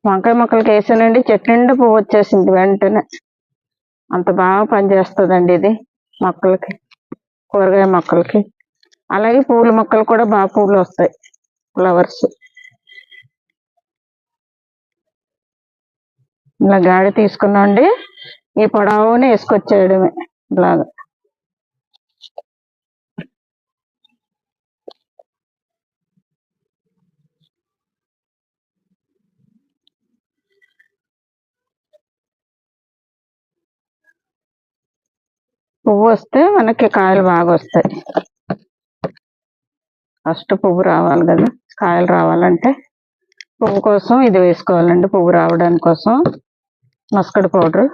వంకాయ మొక్కలకి వేసానండి, చెట్టు నిండా పువ్వు వచ్చేసింది వెంటనే. అంత బాగా పనిచేస్తుందండి ఇది మొక్కలకి, కూరగాయ మొక్కలకి. అలాగే పూల మొక్కలు కూడా బాగా పూలు వస్తాయి, ఫ్లవర్స్. ఇలా గాడి తీసుకున్నాండి, ఈ పొడవుని వేసుకొచ్చేయడమే ఇలాగా. పువ్వు వస్తే మనకి కాయలు బాగా వస్తాయి. ఫస్ట్ పువ్వు రావాలి కదా, కాయలు రావాలంటే పువ్వు కోసం ఇది వేసుకోవాలండి. పువ్వు రావడానికి కోసం మస్కడ్ పౌడర్.